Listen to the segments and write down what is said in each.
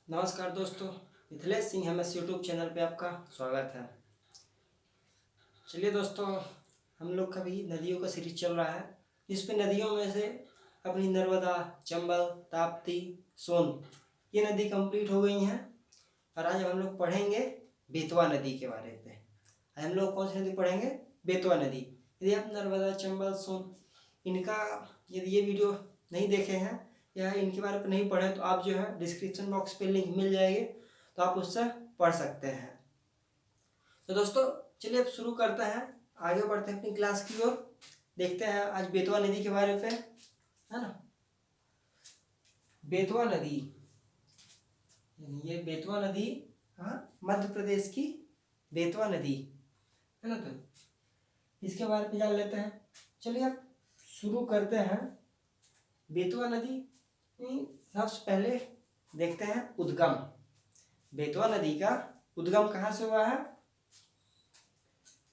नमस्कार दोस्तों, Mithilesh Singh MS YouTube channel पे आपका स्वागत है। चलिए दोस्तों, हम लोग का भी नदियों का सीरीज चल रहा है, जिसपे नदियों में से अपनी नर्मदा, चंबल, ताप्ती, सोन ये नदी कंप्लीट हो गई हैं। और आज हम लोग पढ़ेंगे बेतवा नदी के बारे में। आज हम लोग कौन सी नदी पढ़ेंगे? बेतवा नदी। यदि आप नर्मदा, चंबल, सोन इनका यदि ये वीडियो नहीं देखे हैं या इनके बारे में नहीं पढ़े तो आप जो है डिस्क्रिप्शन बॉक्स पे लिंक मिल जाएगी, तो आप उससे पढ़ सकते हैं। तो दोस्तों चलिए अब शुरू करते हैं, आगे बढ़ते हैं अपनी क्लास की ओर। देखते हैं आज बेतवा नदी के बारे में, है ना। बेतवा नदी, ये बेतवा नदी हाँ मध्य प्रदेश की बेतवा नदी है ना। तो इसके बारे में जान लेते हैं। चलिए अब शुरू करते हैं। बेतवा नदी सबसे पहले देखते हैं उद्गम। बेतवा नदी का उद्गम कहाँ से हुआ है?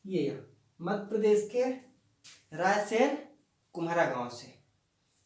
ये मध्य प्रदेश के रायसेन कुम्हरा गांव से।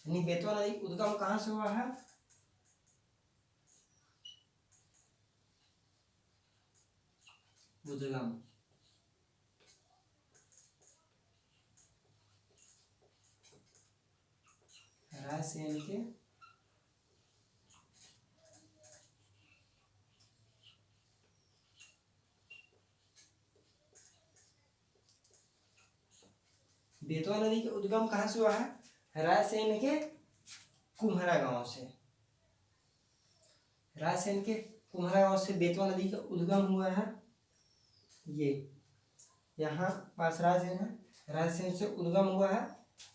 यानी बेतवा नदी उद्गम कहाँ से हुआ है? उद्गम रायसेन के बेतवा नदी के उद्गम कहाँ से हुआ है? रायसेन के कुम्हरा गांव से। रायसेन के कुम्हरा गांव से बेतवा नदी का उद्गम हुआ है। ये यहाँ पास रायसेन है, रायसेन से उद्गम हुआ है।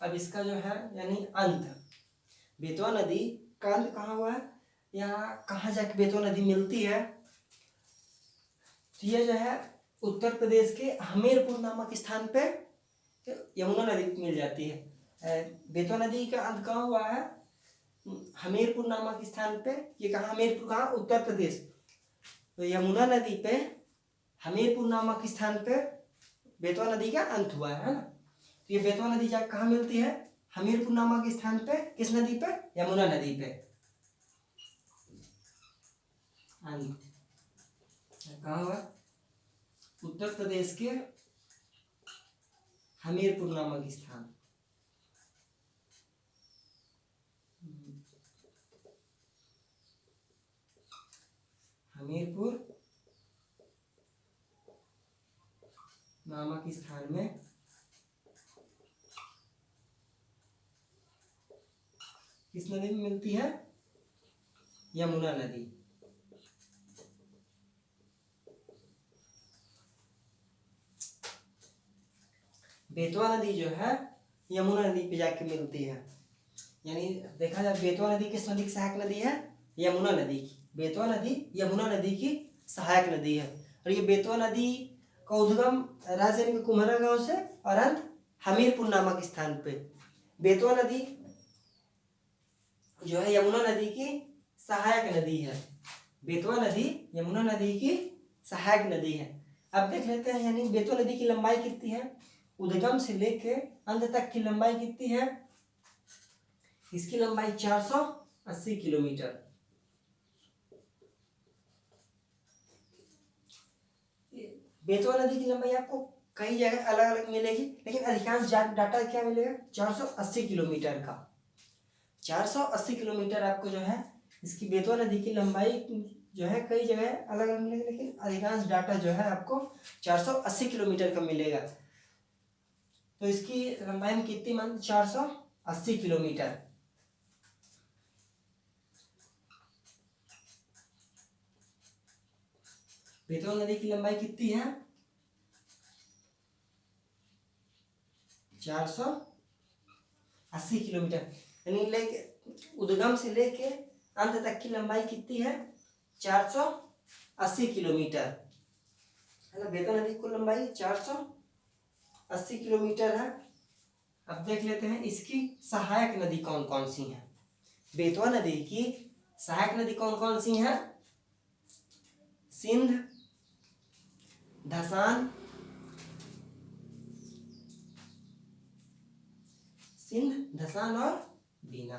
अब इसका जो है यानी अंत, बेतवा नदी का अंत कहाँ हुआ है? यहाँ कहाँ जाके बेतवा नदी मिलती है? तो ये जो है उत्तर प्रदेश के हमीरपुर नामक स्थान पे यमुना नदी मिल जाती है। बेतवा नदी का अंत कहाँ हुआ है? हमीरपुर नामक स्थान पे। ये कहाँ? हमीरपुर कहाँ? उत्तर प्रदेश। तो यमुना नदी पे हमीरपुर नामक स्थान पे बेतवा नदी का अंत हुआ है ना। तो ये बेतवा नदी जा कहाँ मिलती है? हमीरपुर नामक स्थान पे। किस नदी पे? यमुना नदी पे। अंत कहाँ हुआ? उत्तर प्रदेश के हमीरपुर नामक स्थान। हमीरपुर नामक स्थान में किस नदी में मिलती है? यमुना नदी। बेतवा नदी जो है यमुना नदी पे जाके मिलती है। यानी देखा जाए बेतवा नदी किस नदी की सहायक नदी है? यमुना नदी की। बेतवा नदी यमुना नदी की सहायक नदी है। और ये बेतवा नदी का उद्गम रायसेन के कुम्हरा गांव से और अंत हमीरपुर नामक स्थान पे। बेतवा नदी जो है यमुना नदी की सहायक नदी है। बेतवा नदी यमुना नदी की सहायक नदी है। अब देख लेते हैं यानी बेतवा नदी की लंबाई कितनी है? उद्गम से लेके अंत तक की लंबाई कितनी है? इसकी लंबाई 480 किलोमीटर। बेतवा नदी की लंबाई आपको कई जगह अलग अलग मिलेगी, लेकिन अधिकांश डाटा क्या मिलेगा? 480 किलोमीटर का। 480 किलोमीटर आपको जो है इसकी बेतवा नदी की लंबाई जो है कई जगह अलग अलग मिलेगी, लेकिन अधिकांश डाटा जो है आपको 480 किलोमीटर का मिलेगा। तो इसकी लंबाई में कितनी मान? 480 किलोमीटर। बेतवा नदी की लंबाई कितनी है? 480 किलोमीटर। यानी लेके उद्गम से लेके अंत तक की लंबाई कितनी है? 480 किलोमीटर है ना। बेतवा नदी की लंबाई 480 किलोमीटर है। अब देख लेते हैं इसकी सहायक नदी कौन कौन सी हैं। बेतवा नदी की सहायक नदी कौन कौन सी हैं? सिंध, धसान, सिंध, धसान और बीना।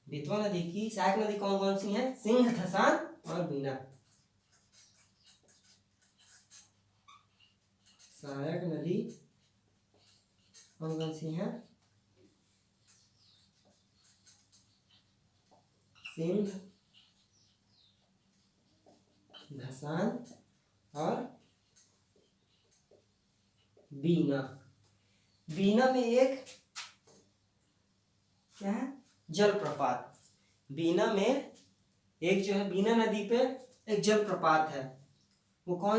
बेतवा नदी की सहायक नदी कौन कौन सी हैं? सिंध, धसान और बीना। सहायक नदी कौन कौन सी हैं? सिंध, धसान और बीना। बीना में एक क्या है? जलप्रपात। बीना में एक जो है, बीना नदी पे एक जलप्रपात है। वो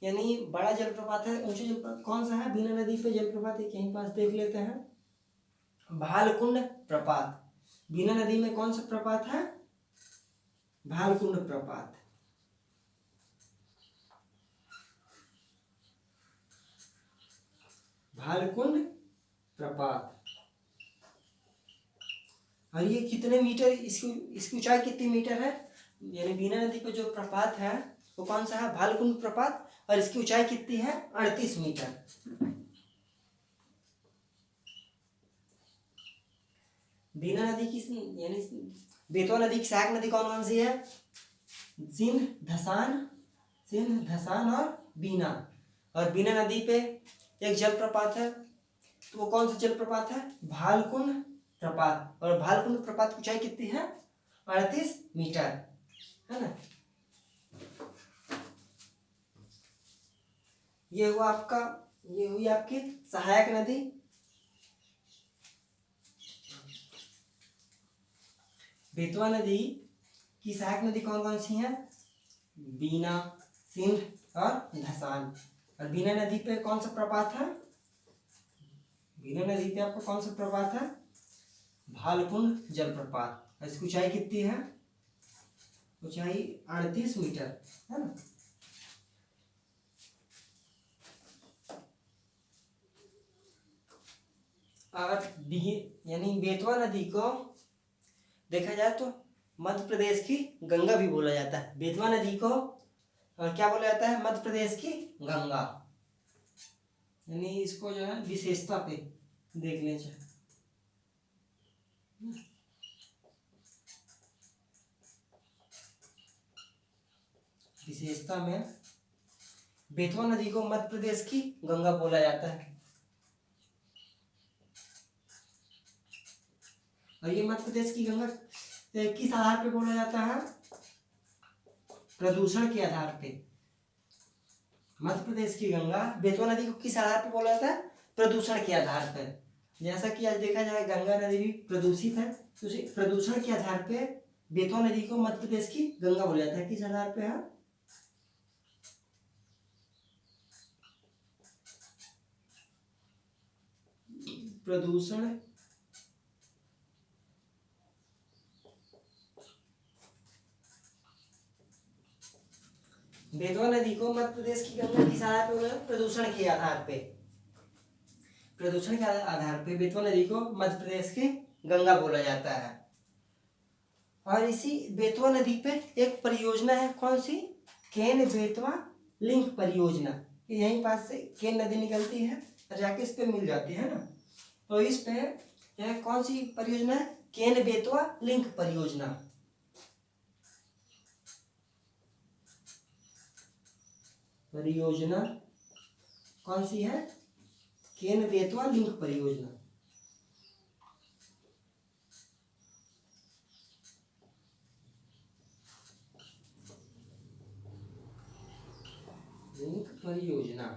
यानी बड़ा जलप्रपात है, ऊंचे जलप्रपात कौन सा है? बीना नदी पे जलप्रपात एक यहीं पास देख लेते हैं, भालकुंड प्रपात। बीना नदी में कौन सा प्रपात है? भालकुंड प्रपात। भालकुंड प्रपात। और ये कितने मीटर, इसकी ऊंचाई कितनी मीटर है? यानी बीना नदी पे जो प्रपात है वो कौन सा है? भालकुंड प्रपात। और इसकी ऊंचाई कितनी है? 38 मीटर। बीना नदी की यानी बेतवा नदी की सहायक नदी कौन कौन सी है? सिंध, धसान और बीना। और बीना नदी पे एक जलप्रपात है, तो वो कौन सा जलप्रपात है? भालकुंड प्रपात। और भालकुंड प्रपात की ऊंचाई कितनी है? 38 मीटर, है ना। ये हुई आपकी सहायक नदी। बेतवा नदी की सहायक नदी कौन कौन सी हैं? बीना, सिंध और धसान। और बीना नदी पे कौन सा प्रपात है? बीना नदी पे आपको कौन सा प्रपात है? भालकुंड जलप्रपात। इसकी ऊंचाई कितनी है? ऊंचाई 38 मीटर, है ना। और यानी बेतवा नदी को देखा जाए तो मध्य प्रदेश की गंगा भी बोला जाता है। बेतवा नदी को क्या बोला जाता है? मध्य प्रदेश की गंगा। यानी इसको जो है विशेषता पे देख लें चाहिए। विशेषता में बेतवा नदी को मध्य प्रदेश की गंगा बोला जाता है। और ये मध्य प्रदेश की गंगा किस आधार पे बोला जाता है? प्रदूषण के आधार पे। मध्य प्रदेश की गंगा बेतवा नदी को किस आधार पे बोला जाता है? प्रदूषण के आधार पर। जैसा कि आज देखा जाए गंगा नदी भी प्रदूषित है, तो उसी प्रदूषण के आधार पे बेतवा नदी को मध्य प्रदेश की गंगा बोला जाता है। किस आधार पे है? प्रदूषण बेतवा नदी को मध्य प्रदेश की गंगा किस आधार पे? प्रदूषण के आधार पे। प्रदूषण के आधार पे बेतवा नदी को मध्य प्रदेश की गंगा बोला जाता है। और इसी बेतवा नदी पे एक परियोजना है, कौन सी? केन बेतवा लिंक परियोजना। यहीं पास से केन नदी निकलती है और जाके इस पे मिल जाती है ना। तो इस पे यह कौन सी परियोजना है? केन बेतवा लिंक परियोजना। परियोजना कौन सी है? केन बेतवा लिंक परियोजना। लिंक परियोजना।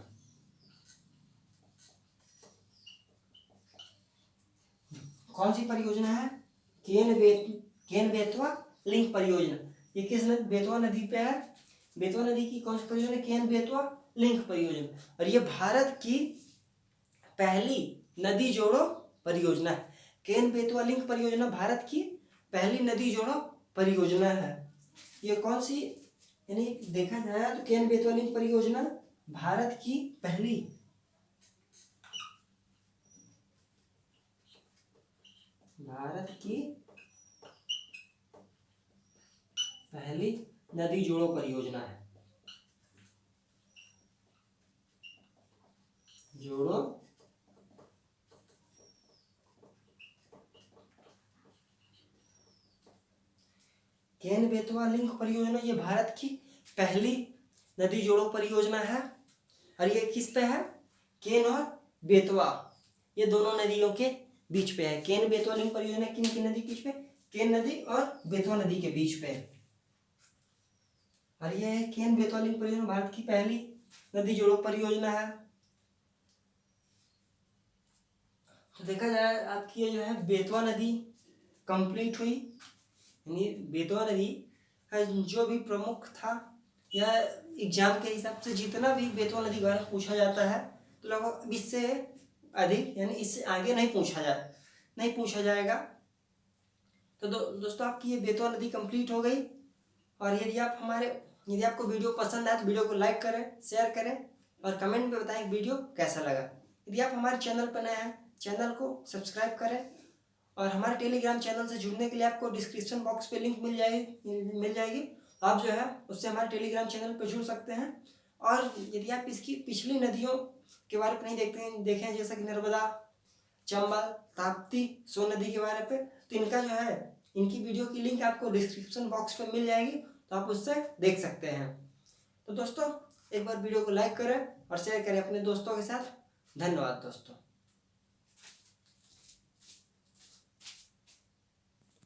कौन सी परियोजना है? केन बेतवा लिंक परियोजना। ये किस बेतवा नदी पे है? बेतवा नदी की कौन सी परियोजना? केन बेतवा लिंक परियोजना। और ये भारत की पहली नदी जोड़ो परियोजना है। केन बेतवा लिंक परियोजना भारत की पहली नदी जोड़ो परियोजना है। ये कौन सी, यानी देखा जाए तो केन बेतवा लिंक परियोजना भारत की पहली नदी जोड़ो परियोजना है। जोड़ो केन बेतवा लिंक परियोजना ये भारत की पहली नदी जोड़ो परियोजना है और ये किस पे है? केन और बेतवा ये दोनों नदियों के बीच पे है। केन बेतवा लिंक परियोजना किन की नदी के बीच पे? केन नदी और बेतवा नदी के बीच पे। और ये है केन बेतवा लिंक परियोजना भारत की पहली नदी जोड़ो परियोजना है। तो देखा जाए आपकी ये जो है बेतवा नदी कंप्लीट हुई, यानी बेतवा नदी का जो भी प्रमुख था या एग्जाम के हिसाब से जितना भी बेतवा नदी के बारे में पूछा जाता है तो लगभग इससे अधिक यानी इससे आगे नहीं पूछा जाएगा। तो दोस्तों आपकी ये बेतवा नदी कंप्लीट हो गई। और यदि आपको वीडियो पसंद आए तो वीडियो को लाइक करें, शेयर करें और कमेंट में बताएं वीडियो कैसा लगा। यदि आप हमारे चैनल पर नए हैं, चैनल को सब्सक्राइब करें और हमारे टेलीग्राम चैनल से जुड़ने के लिए आपको डिस्क्रिप्शन बॉक्स पे लिंक मिल जाएगी। आप जो है उससे हमारे टेलीग्राम चैनल पर जुड़ सकते हैं। और यदि आप इसकी पिछली नदियों के बारे में नहीं देखें जैसा कि नर्मदा, चंबल, ताप्ती, सोन नदी के बारे पे, तो इनका जो है इनकी वीडियो की लिंक आपको डिस्क्रिप्शन बॉक्स पे मिल जाएगी, तो आप उससे देख सकते हैं। तो दोस्तों एक बार वीडियो को लाइक करें और शेयर करें अपने दोस्तों के साथ। धन्यवाद दोस्तों।